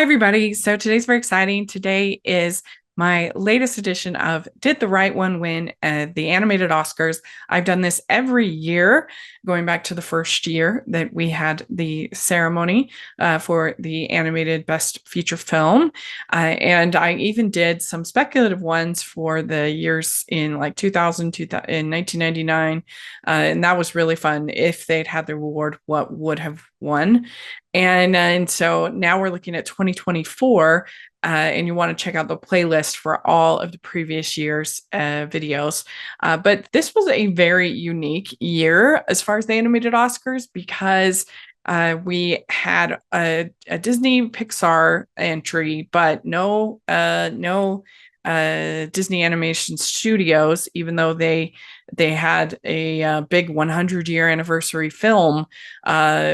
everybody. So today's very exciting. Today is my latest edition of Did the Right One Win the animated Oscars? I've done this every year, going back to the first year that we had the ceremony for the animated Best Feature Film. And I even did some speculative ones for the years in like 2000, in 1999. And that was really fun. If they'd had the award, what would have won? And so now we're looking at 2024, and you want to check out the playlist for all of the previous year's videos. But this was a very unique year as far as the animated Oscars because we had a Disney Pixar entry, but no Disney Animation Studios, even though they had a big 100-year anniversary film,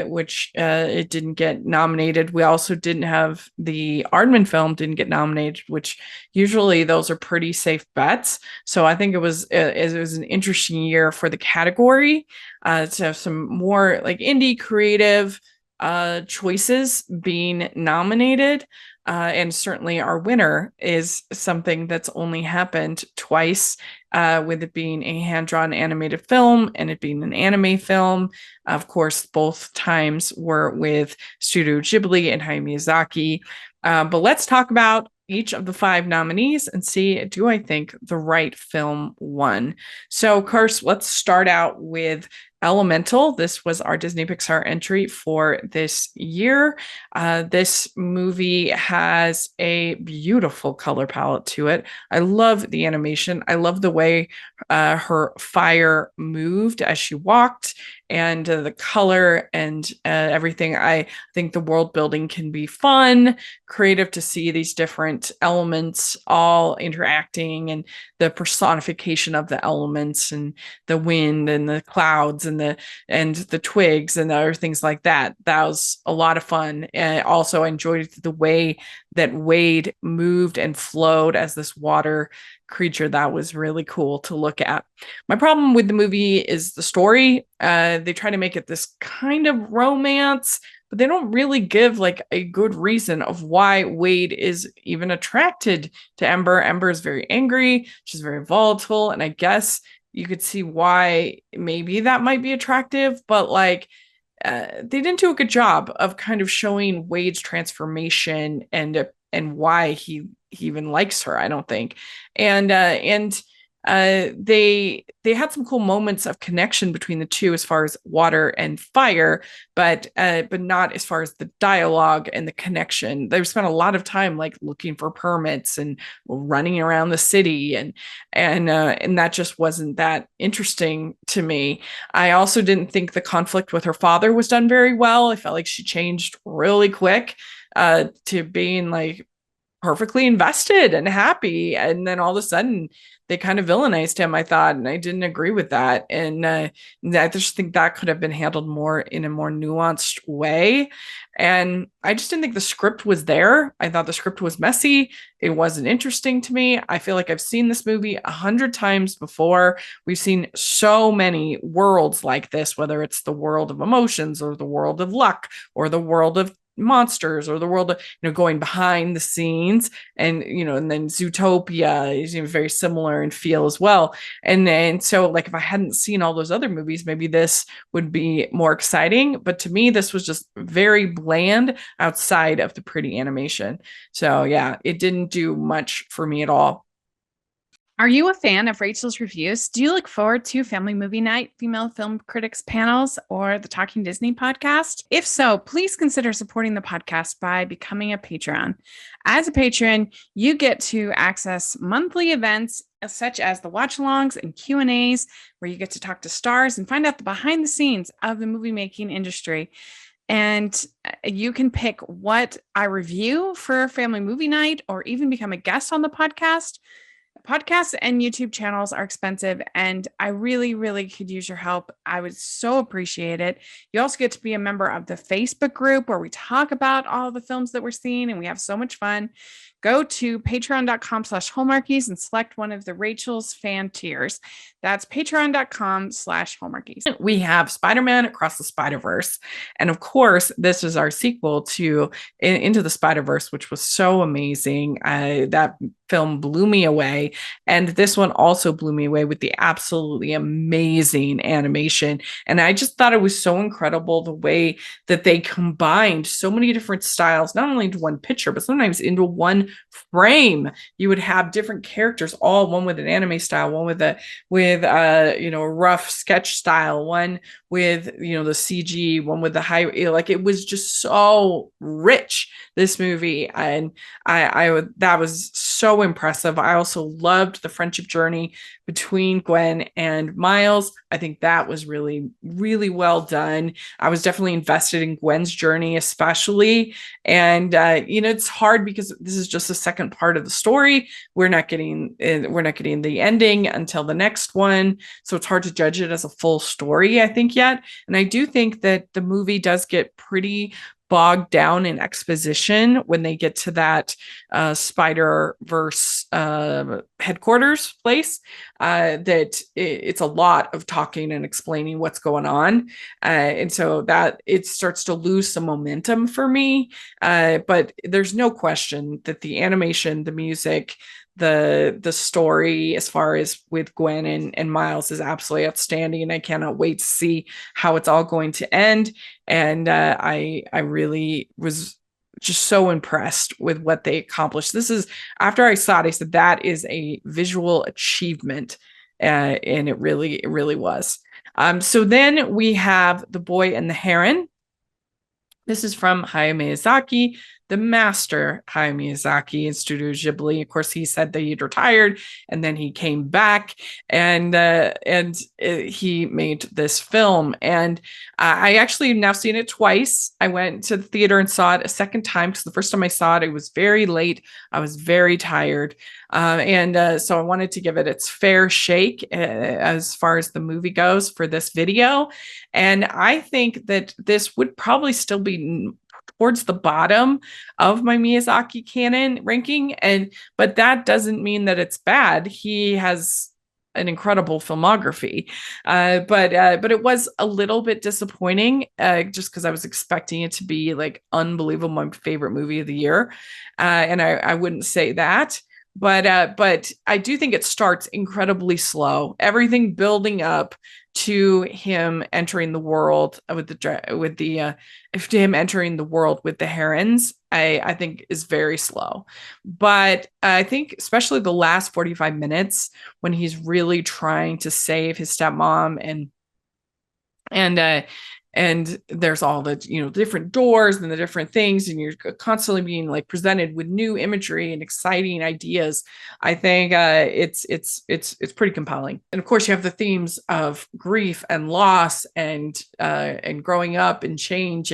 which it didn't get nominated. We also didn't have the Aardman film didn't get nominated, which usually those are pretty safe bets. So I think it was an interesting year for the category to have some more like indie creative choices being nominated. And certainly our winner is something that's only happened twice, with it being a hand-drawn animated film and it being an anime film. Of course, both times were with Studio Ghibli and Hayao Miyazaki. But let's talk about each of the 5 nominees and see, do I think the right film won? So, of course, let's start out with Elemental. This was our Disney Pixar entry for this year. This movie has a beautiful color palette to it. I love the animation. I love the way her fire moved as she walked, and the color and everything. I think the world building can be fun, creative to see these different elements all interacting, and the personification of the elements and the wind and the clouds and the twigs and other things like that. That was a lot of fun. And also I enjoyed the way that Wade moved and flowed as this water creature. That was really cool to look at. My problem with the movie is the story. They try to make it this kind of romance, but they don't really give like a good reason of why Wade is even attracted to Ember. Ember is very angry. She's very volatile. And I guess you could see why maybe that might be attractive, but like they didn't do a good job of kind of showing Wade's transformation and why he even likes her, I don't think. And they had some cool moments of connection between the two as far as water and fire, but not as far as the dialogue and the connection. They spent a lot of time like looking for permits and running around the city, and that just wasn't that interesting to me. I also didn't think the conflict with her father was done very well. I felt like she changed really quick to being like perfectly invested and happy, and then all of a sudden they kind of villainized him, I thought, and I didn't agree with that. And I just think that could have been handled more in a more nuanced way. And I just didn't think the script was there. I thought the script was messy. It wasn't interesting to me. I feel like I've seen this movie 100 times before. We've seen so many worlds like this, whether it's the world of emotions or the world of luck or the world of monsters or the world of, going behind the scenes, and and then Zootopia is very similar in feel as well. And then so like if I hadn't seen all those other movies, maybe this would be more exciting, but to me this was just very bland outside of the pretty animation. So yeah, it didn't do much for me at all. Are you a fan of Rachel's reviews? Do you look forward to Family Movie Night, Female Film Critics panels, or the Talking Disney podcast? If so, please consider supporting the podcast by becoming a Patreon. As a patron, you get to access monthly events such as the watch-alongs and Q&As, where you get to talk to stars and find out the behind the scenes of the movie making industry. And you can pick what I review for Family Movie Night or even become a guest on the podcast. Podcasts and YouTube channels are expensive, and I really, really could use your help. I would so appreciate it. You also get to be a member of the Facebook group where we talk about all the films that we're seeing, and we have so much fun. Go to patreon.com/Hallmarkies and select one of the Rachel's fan tiers. That's patreon.com/Hallmarkies. We have Spider-Man Across the Spider-Verse. And of course, this is our sequel to Into the Spider-Verse, which was so amazing. That film blew me away. And this one also blew me away with the absolutely amazing animation. And I just thought it was so incredible the way that they combined so many different styles, not only into one picture, but sometimes into one frame. You would have different characters, all one with an anime style, one with a rough sketch style, one with the CG, one with the high, like it was just so rich, this movie. And I that was so impressive. I also loved the friendship journey between Gwen and Miles. I think that was really, really well done. I was definitely invested in Gwen's journey, especially. And it's hard because this is just the second part of the story. We're not getting the ending until the next one, so it's hard to judge it as a full story, I think, yet. And I do think that the movie does get pretty bogged down in exposition when they get to that Spider-Verse headquarters place. That it's a lot of talking and explaining what's going on, and so that it starts to lose some momentum for me. But there's no question that the animation, the music, the story, as far as with Gwen and Miles, is absolutely outstanding, and I cannot wait to see how it's all going to end. And I really was just so impressed with what they accomplished. This is, after I saw it, I said that is a visual achievement, and it really was. So then we have The Boy and the Heron. This is from Hayao Miyazaki, the master Hayao Miyazaki, in Studio Ghibli. Of course, he said that he'd retired, and then he came back, and he made this film. And I actually have now seen it twice. I went to the theater and saw it a second time, because the first time I saw it, it was very late. I was very tired. So I wanted to give it its fair shake as far as the movie goes for this video. And I think that this would probably still be towards the bottom of my Miyazaki canon ranking. But that doesn't mean that it's bad. He has an incredible filmography. But it was a little bit disappointing, just because I was expecting it to be like unbelievable, my favorite movie of the year. And I wouldn't say that. But I do think it starts incredibly slow. Everything building up to him entering the world with him entering the world with the herons, I think is very slow. But I think especially the last 45 minutes, when he's really trying to save his stepmom, and there's all the different doors and the different things, and you're constantly being like presented with new imagery and exciting ideas. I think it's pretty compelling. And of course, you have the themes of grief and loss, and growing up and change,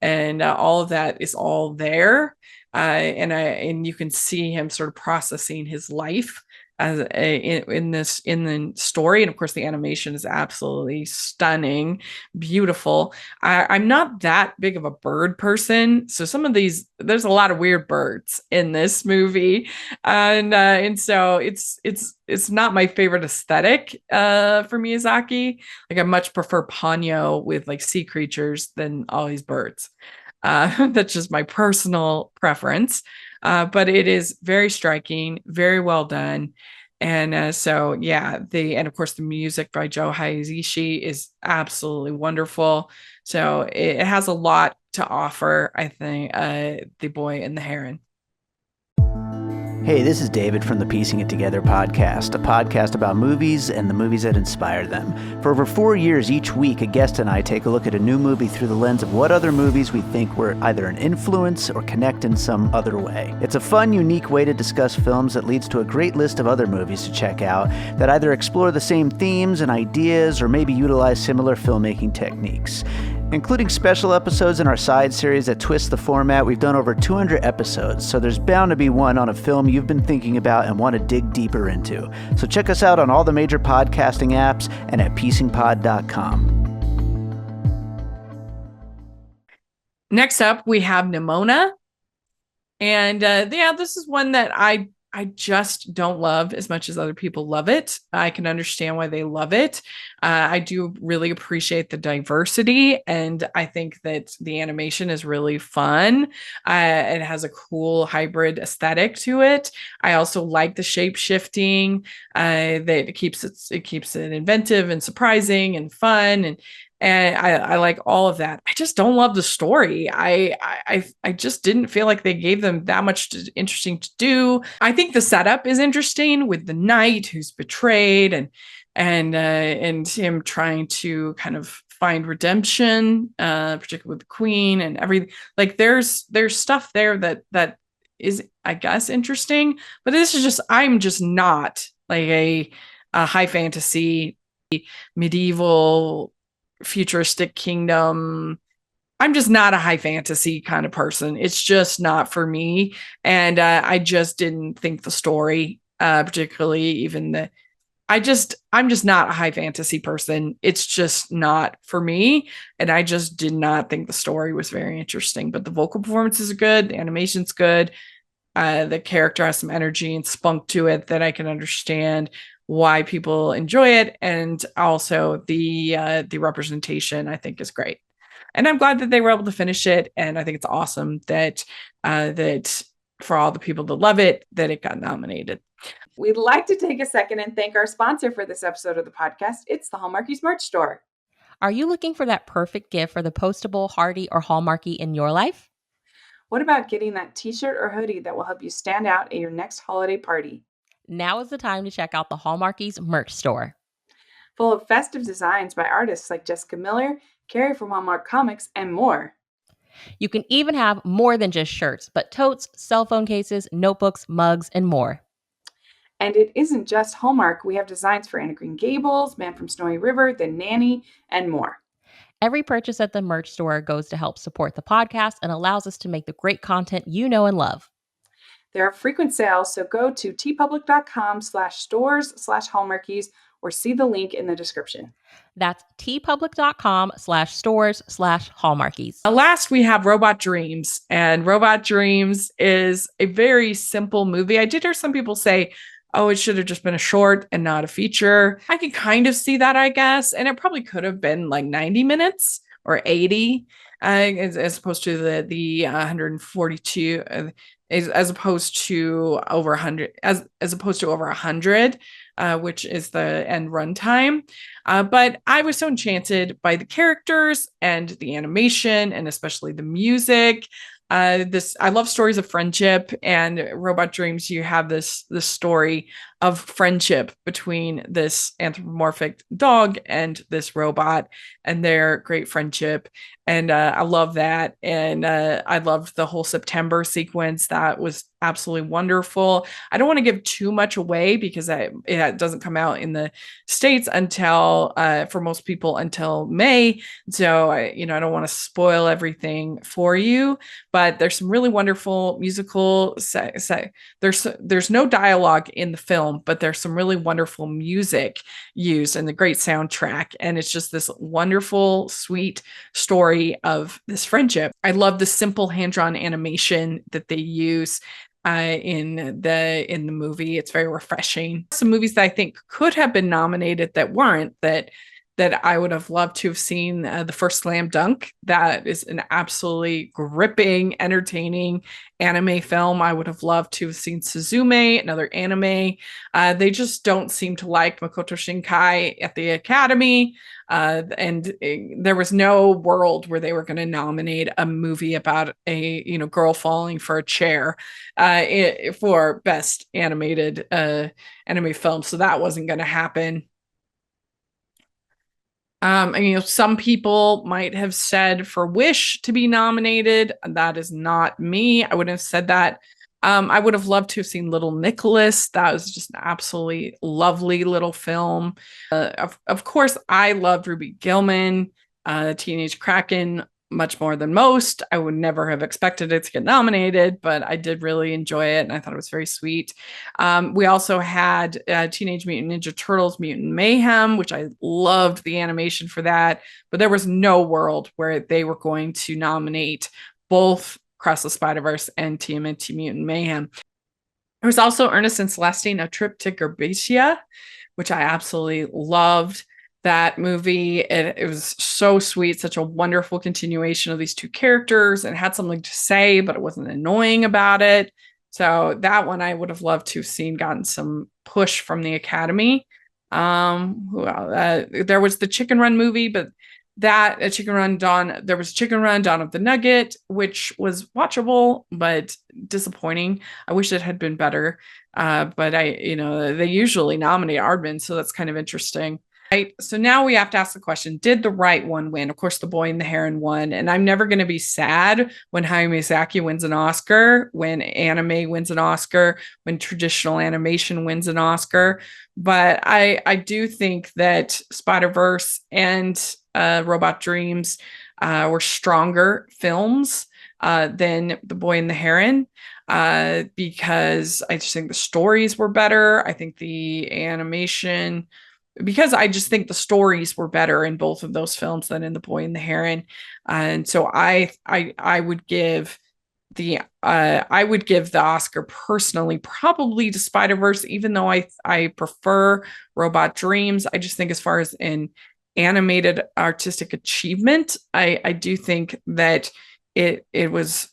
and all of that is all there. And you can see him sort of processing his life in the story. And of course, the animation is absolutely stunning, beautiful. I'm not that big of a bird person, so there's a lot of weird birds in this movie, and so it's not my favorite aesthetic for Miyazaki. Like, I much prefer Ponyo with like sea creatures than all these birds. That's just my personal preference. But it is very striking, very well done. And so, yeah, and of course, the music by Joe Hisaishi is absolutely wonderful. So it has a lot to offer, I think, The Boy and the Heron. Hey, this is David from the Piecing It Together podcast, a podcast about movies and the movies that inspire them. For over 4 years, each week, a guest and I take a look at a new movie through the lens of what other movies we think were either an influence or connect in some other way. It's a fun, unique way to discuss films that leads to a great list of other movies to check out that either explore the same themes and ideas or maybe utilize similar filmmaking techniques. Including special episodes in our side series that twist the format, we've done over 200 episodes, so there's bound to be one on a film you've been thinking about and want to dig deeper into. So check us out on all the major podcasting apps and at piecingpod.com. Next up, we have Nimona. And this is one that I just don't love as much as other people love it. I can understand why they love it. I do really appreciate the diversity, and I think that the animation is really fun. It has a cool hybrid aesthetic to it. I also like the shape shifting. That it keeps it inventive and surprising and fun, and I like all of that. I just don't love the story. I just didn't feel like they gave them that much interesting to do. I think the setup is interesting with the knight who's betrayed and him trying to kind of find redemption, particularly with the queen and everything. Like there's stuff there that is, I guess, interesting. But this is just, I'm just not like a high fantasy medieval futuristic kingdom. I'm just not a high fantasy kind of person. It's just not for me. And I just didn't think the story, particularly even I'm just not a high fantasy person. It's just not for me. And I just did not think the story was very interesting. But the vocal performances are good. The animation's good. The character has some energy and spunk to it that I can understand why people enjoy it, and also the representation I think is great, and I'm glad that they were able to finish it. And I think it's awesome that for all the people that love it, that it got nominated. We'd like to take a second and thank our sponsor for this episode of the podcast. It's the Hallmarkies merch store. Are you looking for that perfect gift for the postable, Hardy, or Hallmarky in your life? What about getting that t-shirt or hoodie that will help you stand out at your next holiday party? Now is the time to check out the Hallmarkies merch store. Full of festive designs by artists like Jessica Miller, Carrie from Hallmark Comics, and more. You can even have more than just shirts, but totes, cell phone cases, notebooks, mugs, and more. And it isn't just Hallmark. We have designs for Anna Green Gables, Man from Snowy River, The Nanny, and more. Every purchase at the merch store goes to help support the podcast and allows us to make the great content you know and love. There are frequent sales, so go to tpublic.com/stores/Hallmarkies or see the link in the description. That's tpublic.com/stores/Hallmarkies. Last, we have Robot Dreams, and Robot Dreams is a very simple movie. I did hear some people say, oh, it should have just been a short and not a feature. I can kind of see that, I guess, and it probably could have been like 90 minutes or 80, as opposed to the 142. As opposed to over 100, as opposed to over 100, which is the end runtime. But I was so enchanted by the characters and the animation, and especially the music. I love stories of friendship, and Robot Dreams, you have this story of friendship between this anthropomorphic dog and this robot, and their great friendship. And I love that. And I loved the whole September sequence. That was absolutely wonderful. I don't want to give too much away because it doesn't come out in the States until, for most people, until May. So I don't want to spoil everything for you, but there's some really wonderful musical, there's no dialogue in the film, but there's some really wonderful music used and the great soundtrack. And it's just this wonderful, sweet story of this friendship. I love the simple hand-drawn animation that they use in the movie. It's very refreshing. Some movies that I think could have been nominated that weren't, that I would have loved to have seen. The first Slam Dunk, that is an absolutely gripping, entertaining anime film. I would have loved to have seen Suzume, another anime. They just don't seem to like Makoto Shinkai at the Academy. And there was no world where they were going to nominate a movie about a girl falling for a chair for best animated anime film. So that wasn't going to happen. Some people might have said for Wish to be nominated. That is not me. I wouldn't have said that. I would have loved to have seen Little Nicholas. That was just an absolutely lovely little film. Of course, I loved Ruby Gillman. Teenage Kraken much more than most. I would never have expected it to get nominated, but I did really enjoy it, and I thought it was very sweet. We also had Teenage Mutant Ninja Turtles Mutant Mayhem, which I loved the animation for that, but there was no world where they were going to nominate both Across the Spider-Verse and TMNT Mutant Mayhem. There was also Ernest and Celestine, A Trip to Gerbatia, which I absolutely loved. That movie, it was so sweet, such a wonderful continuation of these two characters, and had something to say, but it wasn't annoying about it. So that one I would have loved to have seen gotten some push from the Academy. There was the Chicken Run movie, but there was Chicken Run, Dawn of the Nugget, which was watchable but disappointing. I wish it had been better. But they usually nominate Aardman, so that's kind of interesting. Right. So now we have to ask the question, did the right one win? Of course, The Boy and the Heron won. And I'm never going to be sad when Hayao Miyazaki wins an Oscar, when anime wins an Oscar, when traditional animation wins an Oscar. But I do think that Spider-Verse and Robot Dreams were stronger films than The Boy and the Heron, because I just think the stories were better. I think the animation, because I just think the stories were better in both of those films than in The Boy and the Heron. And so I would give the Oscar personally probably to Spider-Verse, even though I prefer Robot Dreams. I just think as far as an animated artistic achievement, I do think that it was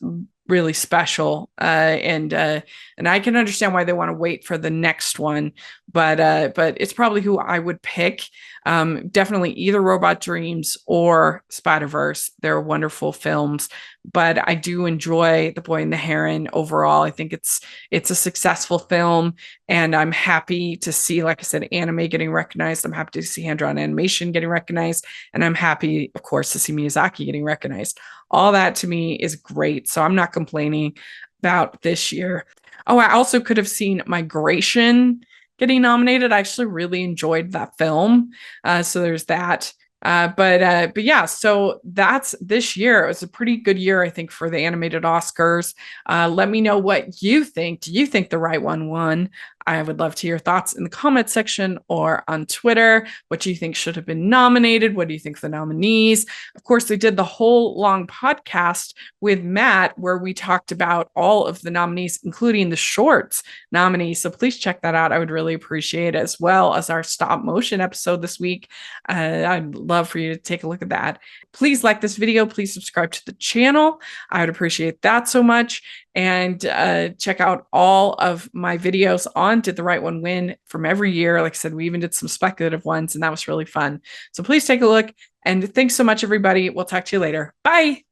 really special, and I can understand why they want to wait for the next one, but it's probably who I would pick. Definitely either Robot Dreams or Spider-Verse. They're wonderful films, but I do enjoy The Boy and the Heron overall. I think it's a successful film, and I'm happy to see, like I said, anime getting recognized. I'm happy to see hand-drawn animation getting recognized, and I'm happy, of course, to see Miyazaki getting recognized. All that to me is great, so I'm not complaining about this year. Oh, I also could have seen Migration getting nominated. I actually really enjoyed that film, so there's that. But yeah, so that's this year. It was a pretty good year, I think, for the animated Oscars. Let me know what you think. Do you think the right one won? I would love to hear your thoughts in the comment section or on Twitter. What do you think should have been nominated? What do you think the nominees? Of course, we did the whole long podcast with Matt where we talked about all of the nominees, including the shorts nominees. So please check that out. I would really appreciate it, as well as our stop motion episode this week. I'd love for you to take a look at that. Please like this video. Please subscribe to the channel. I would appreciate that so much. And check out all of my videos on Did the Right One Win from every year. Like I said, we even did some speculative ones, and that was really fun. So please take a look. And thanks so much, everybody. We'll talk to you later. Bye.